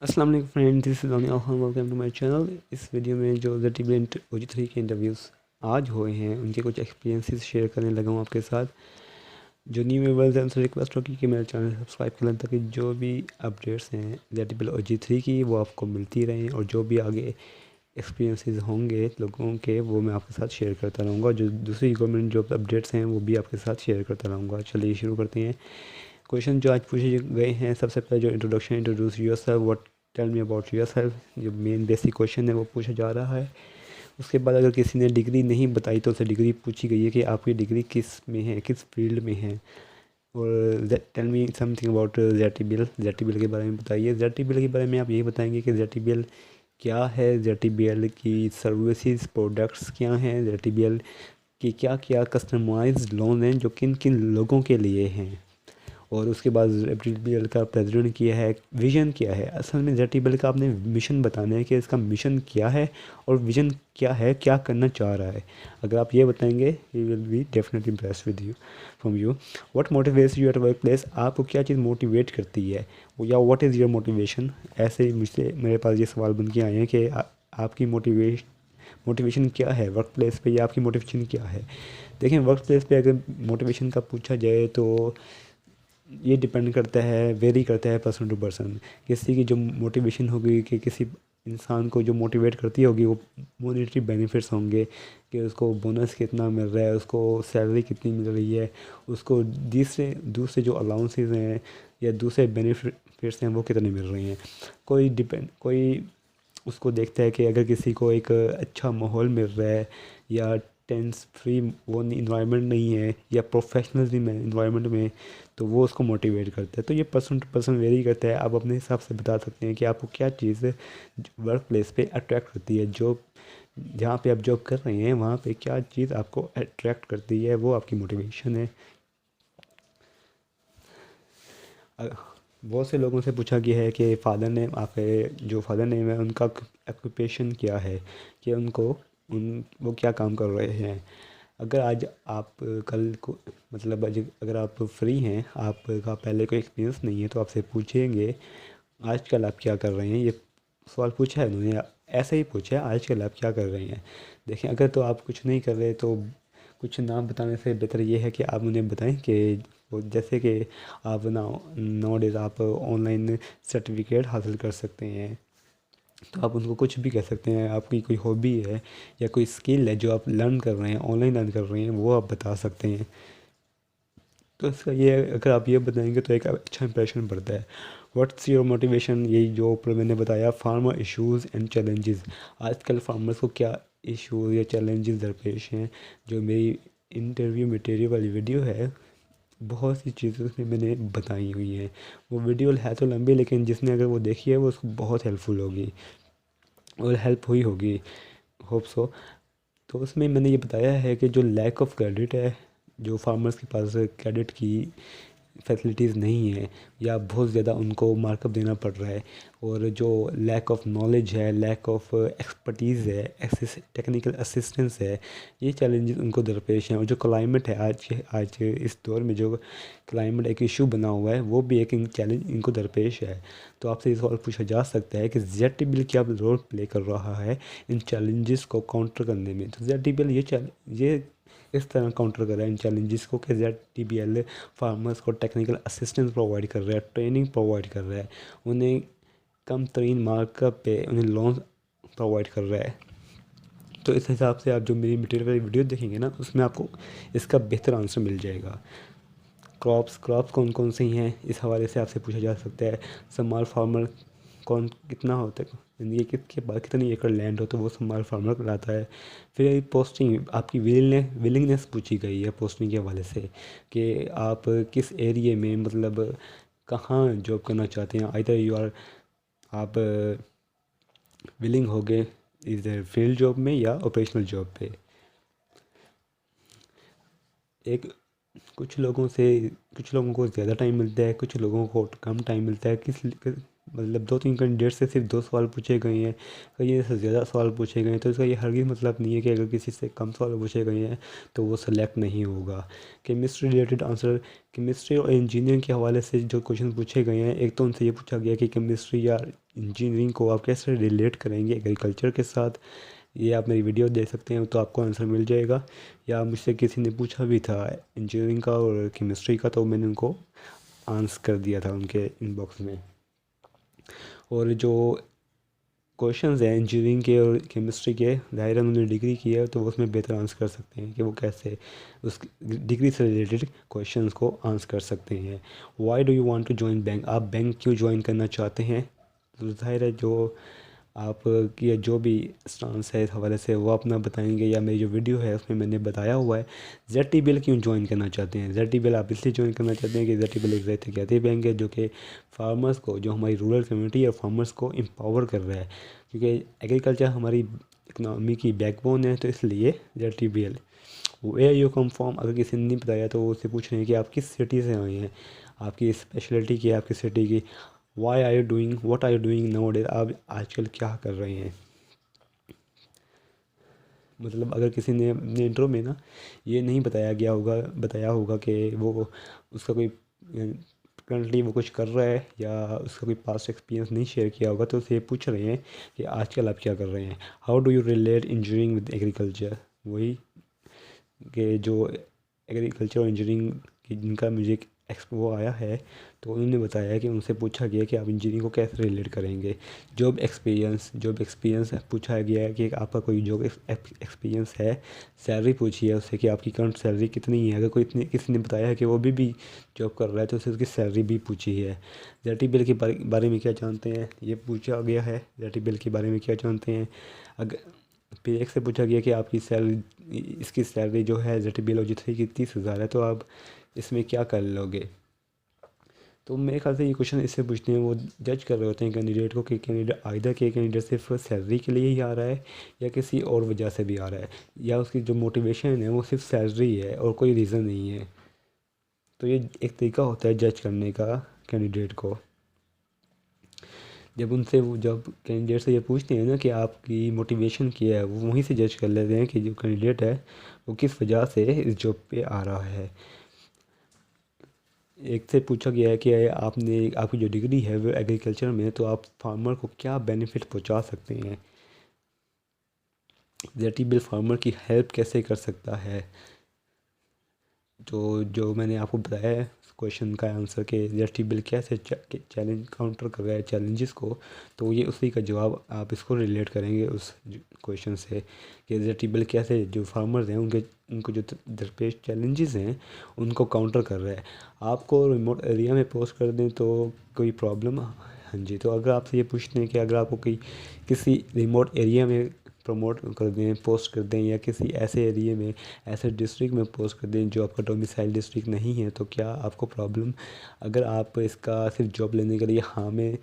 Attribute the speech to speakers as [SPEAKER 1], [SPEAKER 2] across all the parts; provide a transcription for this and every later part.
[SPEAKER 1] अस्सलाम वालेकुम friend, this is Anil Khan. Welcome to my channel. इस वीडियो में जो ZTBL OG3 के इंटरव्यूज़ आज हुए हैं उनके कुछ एक्सपीरियंसेस शेयर करने लगा हूँ आपके साथ। जो न्यू व्यूअर्स हैं उनसे रिक्वेस्ट होगी कि मेरे चैनल सब्सक्राइब कर लें ताकि जो भी अपडेट्स हैं ZTBL OG3 की वो आपको मिलती रहें, और जो भी आगे एक्सपीरियंसेस होंगे लोगों के वो मैं आपके साथ शेयर करता रहूँगा। जो दूसरी गवर्नमेंट जॉब अपडेट्स हैं वो भी आपके साथ शेयर करता रहूँगा। चलिए शुरू करते हैं। क्वेश्चन जो आज पूछे गए हैं, सबसे पहले जो introduce yourself, what tell me about yourself, जो मेन बेसिक क्वेश्चन है वो पूछा जा रहा है। उसके बाद अगर किसी ने डिग्री नहीं बताई तो उससे डिग्री पूछी गई है कि आपकी डिग्री किस में है, किस फील्ड में है। और tell me something about ZTBL के बारे में बताइए। ZTBL के बारे में आप यही बताएंगे कि ZTBL क्या है, ZTBL की सर्विसेज प्रोडक्ट्स क्या हैं, ZTBL की क्या क्या कस्टमाइज्ड लोन हैं जो किन किन लोगों के लिए हैं। और उसके बाद ZTBL का प्रेजेंट किया है, विज़न क्या है। असल में ZTBL का आपने मिशन बताना है कि इसका मिशन क्या है और विज़न क्या है, क्या करना चाह रहा है। अगर आप ये बताएंगे he will be definitely impress with you from you. What motivates you at work place, आपको क्या चीज़ मोटिवेट करती है, या व्हाट इज़ योर मोटिवेशन। ऐसे ही मुझसे मेरे पास ये सवाल बन के आए हैं कि आपकी मोटिवेशन क्या है वर्क प्लेस पे, या आपकी मोटिवेशन क्या है। देखें, वर्क प्लेस पे अगर मोटिवेशन का पूछा जाए तो ये डिपेंड करता है, वेरी करता है पर्सन टू पर्सन। किसी की जो मोटिवेशन होगी कि किसी इंसान को जो मोटिवेट करती होगी वो मॉनेटरी बेनिफिट्स होंगे कि उसको बोनस कितना मिल रहा है, उसको सैलरी कितनी मिल रही है, उसको दूसरे दूसरे जो अलाउंसेस हैं या दूसरे बेनिफिट्स हैं वो कितने मिल रहे हैं। कोई उसको देखता है कि अगर किसी को एक अच्छा माहौल मिल रहा है, या टेंस फ्री वो इन्वायरमेंट नहीं है, या प्रोफेशनलिज्म है इन्वायरमेंट में, तो वो उसको मोटिवेट करता है। तो ये पर्सन टू पर्सन वेरी करता है। आप अपने हिसाब से बता सकते हैं कि आपको क्या चीज़ वर्क प्लेस पे अट्रैक्ट करती है। जॉब जहाँ पे आप जॉब कर रहे हैं वहाँ पे क्या चीज़ आपको अट्रैक्ट करती है, वो आपकी मोटिवेशन है। बहुत से लोगों से पूछा गया है कि फ़ादर नेम, आपके जो फादर नेम है उनका ऑक्यूपेशन क्या है, कि उनको वो क्या काम कर रहे हैं। अगर आज आप कल को मतलब अगर आप फ्री हैं, आपका पहले कोई एक्सपीरियंस नहीं है, तो आपसे पूछेंगे आजकल आप क्या कर रहे हैं। ये सवाल पूछा है उन्होंने, ऐसे ही पूछा है आजकल आप क्या कर रहे हैं। देखें, अगर तो आप कुछ नहीं कर रहे तो कुछ नाम बताने से बेहतर ये है कि आप उन्हें बताएं कि जैसे कि आप नाउ डेज़ आप ऑनलाइन सर्टिफिकेट हासिल कर सकते हैं, तो आप उनको कुछ भी कह सकते हैं। आपकी कोई हॉबी है या कोई स्किल है जो आप लर्न कर रहे हैं, ऑनलाइन लर्न कर रहे हैं, वो आप बता सकते हैं। तो इसका ये अगर आप ये बताएंगे तो एक अच्छा इंप्रेशन पड़ता है। व्हाट्स योर मोटिवेशन, यही जो ऊपर मैंने बताया, फार्मर इश्यूज़ एंड चैलेंजेस। आजकल फार्मर्स को क्या इश्यूज़ या चैलेंजेस दरपेश हैं। जो मेरी इंटरव्यू मटेरियल वाली वीडियो है, बहुत सी चीज़ें उसमें मैंने बताई हुई हैं। वो वीडियो है तो लंबी, लेकिन जिसने अगर वो देखी है वो उसको बहुत हेल्पफुल होगी और हेल्प हुई होगी, होप सो। तो उसमें मैंने ये बताया है कि जो लैक ऑफ क्रेडिट है, जो फार्मर्स के पास क्रेडिट की फैसिलिटीज़ नहीं है, या बहुत ज़्यादा उनको मार्कअप देना पड़ रहा है, और जो लैक ऑफ नॉलेज है, लैक ऑफ एक्सपर्टीज़ है, टेक्निकल असिस्टेंस है, ये चैलेंजेस उनको दरपेश हैं। और जो क्लाइमेट है आज इस दौर में जो क्लाइमेट एक इशू बना हुआ है, वो भी एक चैलेंज इनको दरपेश है। तो आपसे ये सवाल पूछा जा सकता है कि ZTBL क्या रोल प्ले कर रहा है इन चैलेंजेस को काउंटर करने में। तो ZTBL ये इस तरह काउंटर कर रहा है इन चैलेंजेस को कि ZTBL फार्मर्स को टेक्निकल असिस्टेंस प्रोवाइड कर रहा है, ट्रेनिंग प्रोवाइड कर रहा है, उन्हें कम तरीन मार्कअप पे उन्हें लोन प्रोवाइड कर रहा है। तो इस हिसाब से आप जो मेरी मटेरियल वाली वीडियो देखेंगे ना, उसमें आपको इसका बेहतर आंसर मिल जाएगा। क्रॉप्स कौन कौन सी हैं, इस हवाले से आपसे पूछा जा सकता है। स्मॉल फार्मर कौन कितना होता है, यानी कि किसके पास कितनी एकड़ लैंड हो तो वो स्मॉल फार्मर कहलाता है। फिर पोस्टिंग, आपकी विलिंगनेस पूछी गई है पोस्टिंग के हवाले से, कि आप किस एरिए में, मतलब कहाँ जॉब करना चाहते हैं। आइदर यू आर, आप विलिंग हो गए इधर फील्ड जॉब में या ऑपरेशनल जॉब पे। एक कुछ लोगों को ज़्यादा टाइम मिलता है, कुछ लोगों को कम टाइम मिलता है। मतलब 2-3 कैंडिडेट से सिर्फ 2 सवाल पूछे गए हैं, कहीं से ज़्यादा सवाल पूछे गए हैं। तो इसका ये हरगिज़ मतलब नहीं है कि अगर किसी से कम सवाल पूछे गए हैं तो वो सेलेक्ट नहीं होगा। केमिस्ट्री रिलेटेड आंसर, केमिस्ट्री और इंजीनियरिंग के हवाले से जो क्वेश्चन पूछे गए हैं, एक तो उनसे ये पूछा गया कि केमिस्ट्री या इंजीनियरिंग को आप कैसे रिलेट करेंगे एग्रीकल्चर के साथ, ये आप मेरी वीडियो देख सकते हैं तो आपको आंसर मिल जाएगा। या मुझसे किसी ने पूछा भी था इंजीनियरिंग का और केमिस्ट्री का, तो मैंने उनको आंसर कर दिया था उनके इनबॉक्स में। और जो क्वेश्चंस हैं इंजीनियरिंग के और केमिस्ट्री के, ज़ाहिर उन्होंने डिग्री की है तो वो उसमें बेहतर आंसर कर सकते हैं कि वो कैसे उस डिग्री से रिलेटेड क्वेश्चंस को आंसर कर सकते हैं। Why do you want to join bank, आप बैंक क्यों ज्वाइन करना चाहते हैं? तो ज़ाहिर है जो आप की जो भी स्टांस है इस हवाले से वो अपना बताएंगे, या मेरी जो वीडियो है उसमें मैंने बताया हुआ है। ZTBL क्यों ज्वाइन करना चाहते हैं? ZTBL आप इसलिए ज्वाइन करना चाहते हैं कि ZTBL एक रैयती कहते बैंक है जो कि फार्मर्स को, जो हमारी रूरल कम्युनिटी है फार्मर्स को एम्पावर कर रहा है, क्योंकि एग्रीकल्चर हमारी इकनॉमी की बैकबोन है। तो इसलिए ZTBL। Where you come from, अगर किसी ने नहीं बताया तो वो उससे पूछ रहे हैं कि आप किस सिटी से आए हैं, आपकी स्पेशलिटी क्या है आपकी सिटी की। Why are you doing, what are you doing nowadays, आप आजकल क्या कर रहे हैं। मतलब अगर किसी ने अपने इंट्रो में ना ये नहीं बताया होगा कि वो उसका कोई करंटली वो कुछ कर रहा है या उसका कोई पास्ट एक्सपीरियंस नहीं शेयर किया होगा, तो उसे पूछ रहे हैं कि आजकल आप क्या कर रहे हैं। How do you relate engineering with agriculture, वही कि जो एग्रीकल्चर और इंजीनियरिंग की जिनका मुझे वो आया है, तो उन्होंने बताया कि उनसे पूछा गया कि आप इंजीनियरिंग को कैसे रिलेट करेंगे। जॉब एक्सपीरियंस पूछा गया है कि आपका कोई जॉब एक्सपीरियंस है। सैलरी पूछी है उससे कि आपकी करंट सैलरी कितनी है, अगर कोई इतनी किसी ने बताया है कि वो भी जॉब कर रहा है तो उससे उसकी सैलरी भी पूछी है। ZTBL के बारे में क्या जानते हैं, ये पूछा गया है। ZTBL के बारे में क्या जानते हैं। अगर फिर एक से पूछा गया कि आपकी सैलरी, इसकी सैलरी जो है ZTBL OG3 की 30,000 है, तो आप इसमें क्या कर लोगे। तो मेरे ख्याल से ये क्वेश्चन इससे पूछते हैं, वो जज कर रहे होते हैं कैंडिडेट को कि कैंडिडेट आइदर के कैंडिडेट सिर्फ सैलरी के लिए ही आ रहा है या किसी और वजह से भी आ रहा है, या उसकी जो मोटिवेशन है वो सिर्फ सैलरी है और कोई रीज़न नहीं है। तो ये एक तरीका होता है जज करने का कैंडिडेट को। जब कैंडिडेट से ये पूछते हैं ना कि आपकी मोटिवेशन क्या है, वो वहीं से जज कर लेते हैं कि जो कैंडिडेट है वो किस वजह से इस जॉब पे आ रहा है। एक से पूछा गया है कि आपकी जो डिग्री है वो एग्रीकल्चर में है, तो आप फार्मर को क्या बेनिफिट पहुंचा सकते हैं। ZTBL फार्मर की हेल्प कैसे कर सकता है। तो जो मैंने आपको बताया है क्वेश्चन का आंसर कि ZTBL कैसे चैलेंज काउंटर कर रहा है चैलेंजेस को, तो ये उसी का जवाब आप इसको रिलेट करेंगे उस क्वेश्चन से कि ZTBL कैसे जो फार्मर्स हैं उनको जो दरपेश चैलेंजेस हैं उनको काउंटर कर रहा है। आपको रिमोट एरिया में पोस्ट कर दें तो कोई प्रॉब्लम, हाँ जी। तो अगर आपसे ये पूछते हैं कि अगर आपको किसी रिमोट एरिया में प्रमोट कर दें, पोस्ट कर दें, या किसी ऐसे एरिया में, ऐसे डिस्ट्रिक्ट में पोस्ट कर दें जो आपका डोमिसाइल डिस्ट्रिक्ट नहीं है, तो क्या आपको प्रॉब्लम, अगर आप इसका सिर्फ जॉब लेने के लिए हाँ में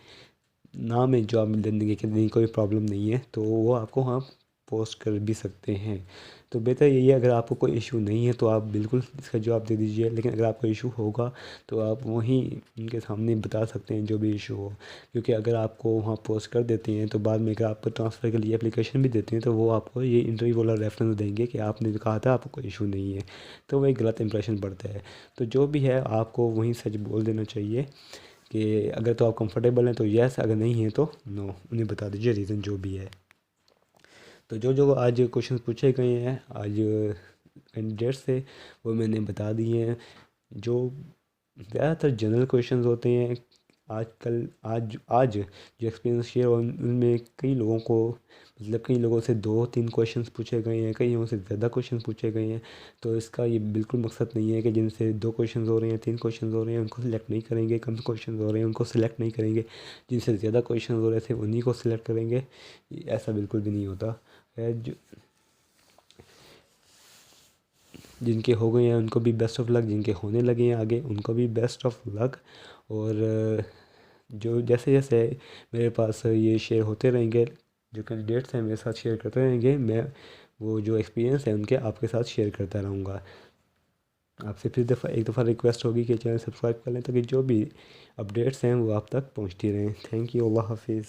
[SPEAKER 1] ना में जॉब लेने के लिए कोई प्रॉब्लम नहीं है, तो वो आपको हाँ पोस्ट कर भी सकते हैं। तो बेहतर यही है, अगर आपको कोई इशू नहीं है तो आप बिल्कुल इसका जवाब दे दीजिए, लेकिन अगर आपको इशू होगा तो आप वहीं उनके सामने बता सकते हैं जो भी इशू हो, क्योंकि अगर आपको वहाँ पोस्ट कर देते हैं तो बाद में अगर आप ट्रांसफ़र के लिए एप्लीकेशन भी देते हैं तो वो आपको ये इंटरव्यू वाला रेफरेंस देंगे कि आपने कहा था आपको कोई इशू नहीं है, तो वो एक गलत इंप्रेशन पड़ता है। तो जो भी है आपको वहीं सच बोल देना चाहिए कि अगर तो आप कंफर्टेबल हैं तो येस, अगर नहीं है तो नो, उन्हें बता दीजिए रीज़न जो भी है। तो जो जो आज क्वेश्चन पूछे गए हैं आज कैंडिडेट से वो मैंने बता दिए हैं। जो ज़्यादातर जनरल क्वेश्चंस होते हैं आजकल, आज आज जो एक्सपीरियंस शेयर उनमें कई लोगों को, मतलब कई लोगों से 2-3 क्वेश्चंस पूछे गए हैं, कई लोगों से ज़्यादा क्वेश्चन पूछे गए हैं। तो इसका ये बिल्कुल मकसद नहीं है कि जिनसे 2 क्वेश्चन हो रहे हैं, 3 क्वेश्चन हो रहे हैं उनको सिलेक्ट नहीं करेंगे, कम क्वेश्चन हो रहे हैं उनको सिलेक्ट नहीं करेंगे, जिनसे ज़्यादा क्वेश्चन हो रहे थे उन्हीं को सिलेक्ट करेंगे। ऐसा बिल्कुल भी नहीं होता है। जिनके हो गए हैं उनको भी बेस्ट ऑफ लक, जिनके होने लगे हैं आगे उनको भी बेस्ट ऑफ लक। और जो जैसे जैसे मेरे पास ये शेयर होते रहेंगे, जो कैंडिडेट्स हैं मेरे साथ शेयर करते रहेंगे, मैं वो जो एक्सपीरियंस है उनके आपके साथ शेयर करता रहूँगा। आपसे फिर एक दफ़ा रिक्वेस्ट होगी कि चैनल सब्सक्राइब कर लें ताकि जो भी अपडेट्स हैं वो आप तक पहुँचती रहें। थैंक यू, अल्लाह हाफिज़।